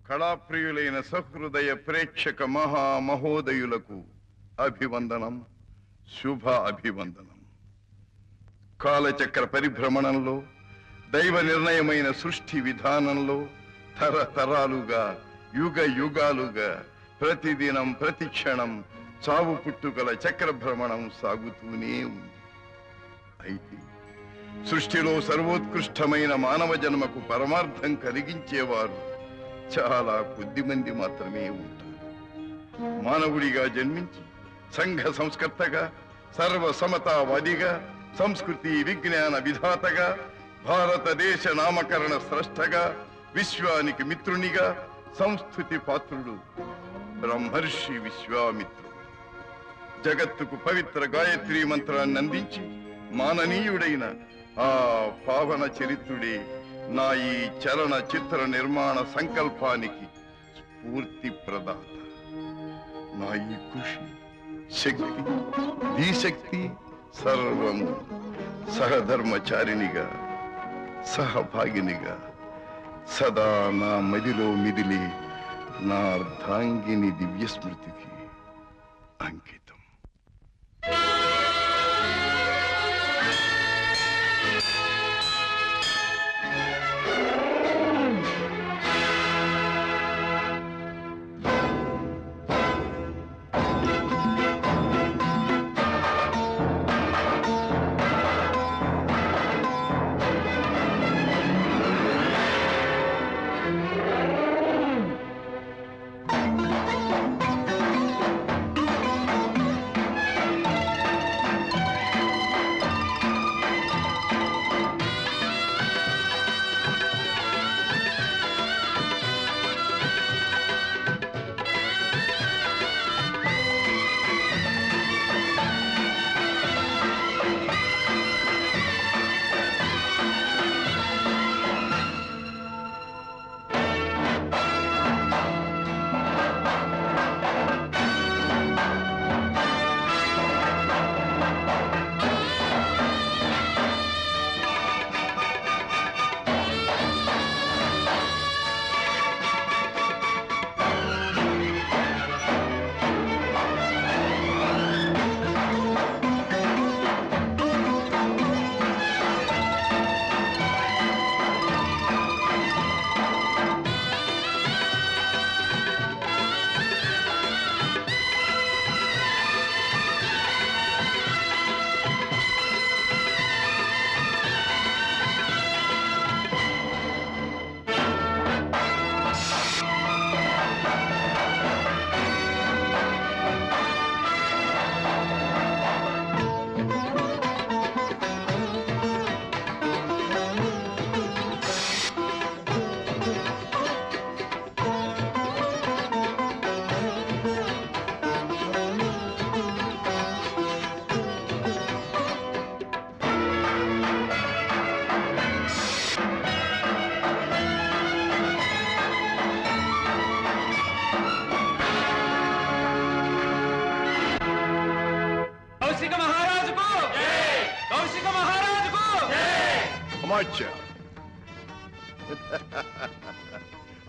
కళాప్రియులైన సహృదయ ప్రేక్షక మహామహోదయులకు అభివందనం, శుభ అభివందనం. కాలచక్ర పరిభ్రమణంలో, దైవ నిర్ణయమైన సృష్టి విధానంలో తరతరాలుగా, యుగ యుగాలుగా, ప్రతిదినం ప్రతిక్షణం చావు పుట్టుకల చక్రభ్రమణం సాగుతూనే ఉంది. అయితే సృష్టిలో సర్వోత్కృష్టమైన మానవ జన్మకు పరమార్థం కలిగించేవారు చాలా కొద్ది మంది మాత్రమే ఉంటారు. మానవుడిగా జన్మించి సంఘ సంస్కర్తగా, సర్వసమతావాదిగా, సంస్కృతి విజ్ఞాన విధాతగా, భారతదేశ నామకరణ స్రష్టగా, విశ్వానికి మిత్రునిగా, సంస్థుతి పాత్రుడు బ్రహ్మర్షి విశ్వామిత్రుడు. జగత్తుకు పవిత్ర గాయత్రీ మంత్రాన్ని అందించి మాననీయుడైన ఆ పావన చరిత్రుడే నా ఈ చలన చిత్ర నిర్మాణ సంకల్పానికి స్ఫూర్తి ప్రదాత. నా ఈ కృషి, శక్తి, ధీశక్తి సర్వము సహధర్మచారినిగా, సహభాగినిగా సదా నా మదిలో మిదిలి నా అర్ధాంగిని దివ్యస్మృతికి అంకితం.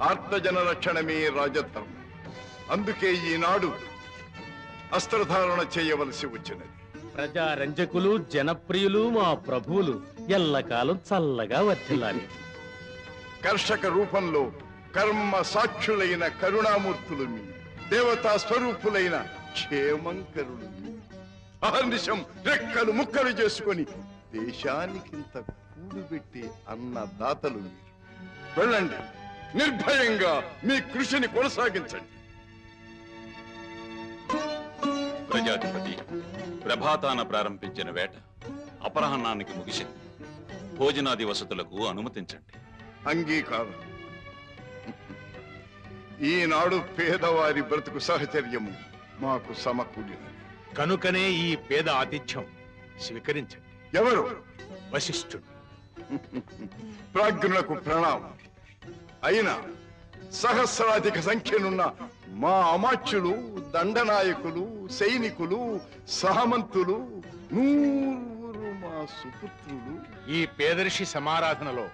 ఆర్తజన రక్షణమే రాజధర్మం. అందుకే ఈనాడు అస్త్రధారణ చేయవలసి వచ్చినది. ప్రజారంజకులు, జనప్రియులు మా ప్రభువులు ఎల్లకాలం చల్లగా వర్ధిల్లాలి. కర్షక రూపంలో కర్మ సాక్షులైన కరుణామూర్తులు మీ, దేవతా స్వరూపులైన క్షేమంకరులు మీ, అహర్నిశం రెక్కలు ముక్కలు చేసుకొని దేశానికింత కూడుబెట్టే అన్నదాతలు మీరు. వెళ్ళండి, నిర్భయంగా మీ కృషిని కొనసాగించండి. ప్రజాధిపతి ప్రభాతాన ప్రారంభించిన వేట అపరాహ్నానికి ముగిసింది. భోజనాది వసతులకు అనుమతించండి. అంగీకారం. ఈనాడు పేదవారి బ్రతుకు సహచర్యము మాకు సమకూడినది. కనుకనే ఈ పేద ఆతిథ్యం స్వీకరించండి. ఎవరు? వశిష్ఠుడు. ప్రాజ్ఞులకు ప్రణామం. అయినా సహస్రాధిక సంఖ్యనున్న మా అమాత్యులు, దండనాయకులు, సైనికులు, సహమంతులు, నూరు మా సుపుత్రులు ఈ పేదర్షి సమారాధనలో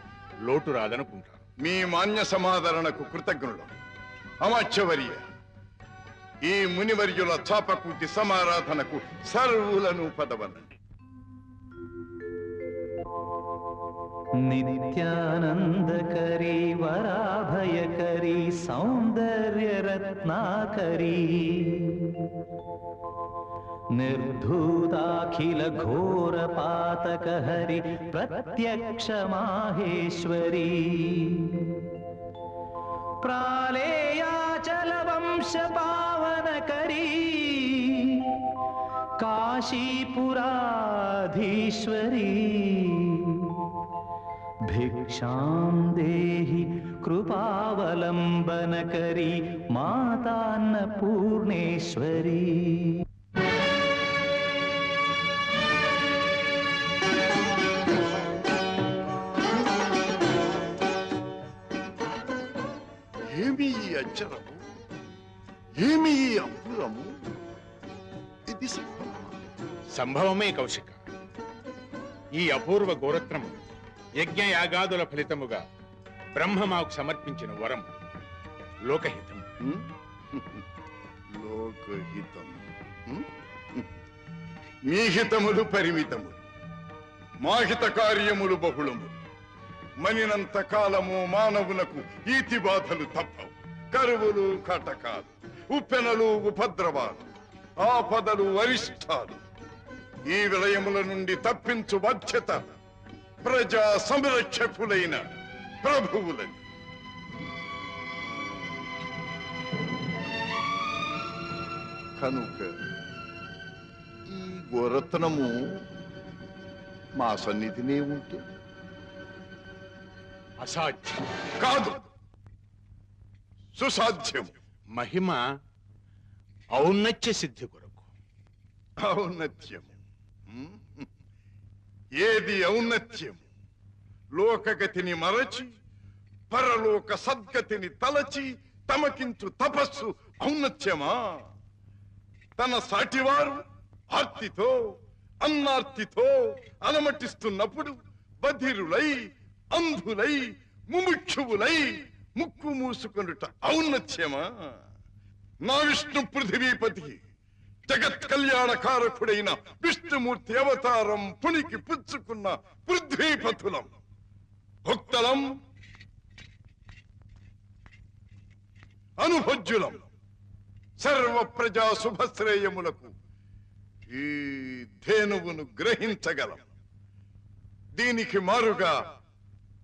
లోటు రాదనుకుంటాను. మీ మాన్య సమాదరణకు కృతజ్ఞులు. అమాత్యవర్య, ఈ మునివర్యుల చాపకూటి సమారాధనకు సర్వులను పదవనండి. నిత్యానందకరీ వరాభయకరీ సౌందర్యరత్నాకరీ నిర్ధూతాఖిల ఘోర పాతకహరి ప్రత్యక్ష మాహేశ్వరీ ప్రాళేయాచల వంశ పావనకరీ కాశీపురాధీశ్వరీ భిక్షాం దేహి కృపావలంబనకరీ మాతాన్నపూర్ణేశ్వరీ. ఏమి ఈ అచ్చరము, ఏమి ఈ అంబులము? ఇది సంభవమా? సంభవమే కౌశిక. ఈ అపూర్వ గోరత్నము యజ్ఞయాగాదుల ఫలితముగా బ్రహ్మ మాకు సమర్పించిన వరం. లోకహితం. లోకహితం. మీ హితములు పరిమితములు, మా హిత కార్యములు బహుళములు. మనినంత కాలము మానవులకు ఈతి బాధలు తప్పవు. కరువులు, కటకాలు, ఉప్పెనలు, ఉపద్రవాలు, ఆపదలు, అరిష్టాలు. ఈ విలయముల నుండి తప్పించు బాధ్యత ప్రజా సంరక్షకులైన ప్రభువులని. కనుక ఈ గోరత్నము మా సన్నిధినే ఉంటే అసాధ్యం. కాదు, సుసాధ్యం. మహిమ ఔన్నత్య సిద్ధి కొరకు. ఔన్నత్యము. ఏది ఔన్నత్యం? లోకగతిని మరచి పరలోక సద్గతిని తలచి తమకించు తపస్సు ఔన్నత్యమా? తన సాటివారు ఆర్తితో అన్నార్తితో అలమటిస్తున్నప్పుడు బధిరులై అంధులై ముముక్షువులై ముక్కు మూసుకొనుట ఔన్నత్యమా? నా విష్ణు పృథివీపతి జగత్ కళ్యాణకారకుడైన విష్ణుమూర్తి అవతారం పునికి పుచ్చుకున్న పృథ్వీపతులం, భక్తలం, అనుభజ్యులం, సర్వ ప్రజా శుభశ్రేయములకు ఈ ధేనువును గ్రహించగలం. దీనికి మారుగా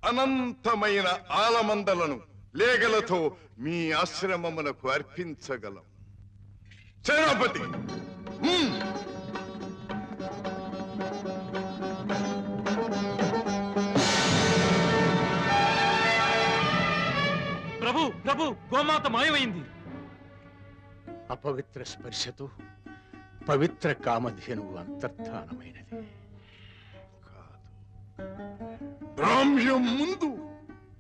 అనంతమైన ఆలమందలను లేగలతో మీ ఆశ్రమమునకు అర్పించగలం. సేనాపతి, ప్రభు ప్రభు, గోమాత మాయమైంది. అపవిత్ర స్పర్శతో పవిత్ర కామధేనువు అంతర్ధానమైనది. బ్రాహ్మ్యం ముందు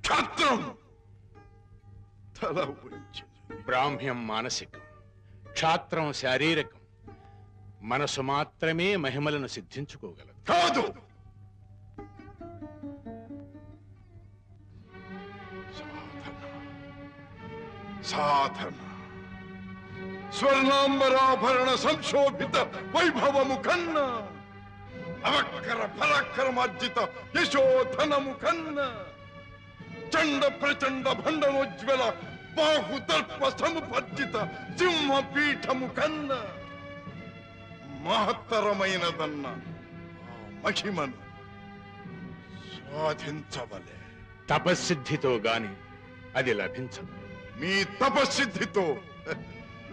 క్షాత్రం తల ఉంచింది. బ్రాహ్మ్యం మానసికం, క్షాత్రం శారీరకం. మనసు మాత్రమే మహిమలను సిద్ధించుకోగలదు. కాదు, సాధన. స్వర్ణాంబరాభరణ సంశోభిత వైభవము కన్నా, అవక్కర పరాక్రమార్జిత యశోధనము కన్నా, చండ ప్రచండ భండనోజ్వల బాహుదర్ప సముపర్జిత సింహపీఠము కన్నా మహత్తరమైనదన్న మహిమను సాధించవలే. తపస్సిద్ధితో గాని అది లభించదు. మీ తపస్సిద్ధితో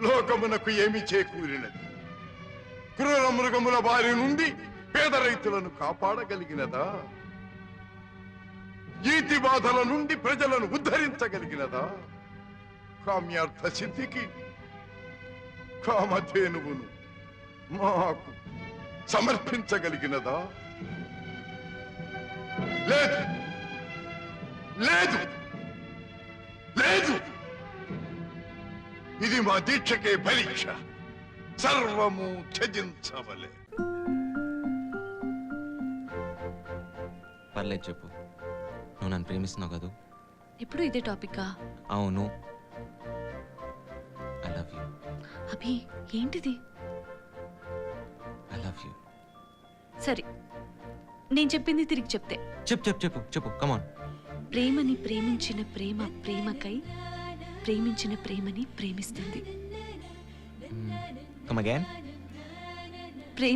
లోకమునకు ఏమి చేకూరినది? క్రూర మృగముల బారి నుండి పేద రైతులను కాపాడగలిగినదా? ఈతి బాధల నుండి ప్రజలను ఉద్ధరించగలిగినదా? కామ్యార్థ సిద్ధికి కామధేనువును మాకు సమర్పించగలిగినదా? లేదు, లేదు, లేదు. ఇది మా దీక్షకే పరీక్ష. సర్వము త్యజించవలే. పర్లేదు చెప్పు. నువ్వు నన్ను ప్రేమిస్తున్నావు కదూ? ఎప్పుడు ఇదే టాపికా? అవును. అభి ఏంటిది? I love you. సరే నేను చెప్పింది తిరిగి చెప్తే. చెప్పు కమాన్. ప్రేమని ప్రేమించిన ప్రేమ ప్రేమకై ప్రేమించిన ప్రేమని ప్రేమిస్తుంది. Come again.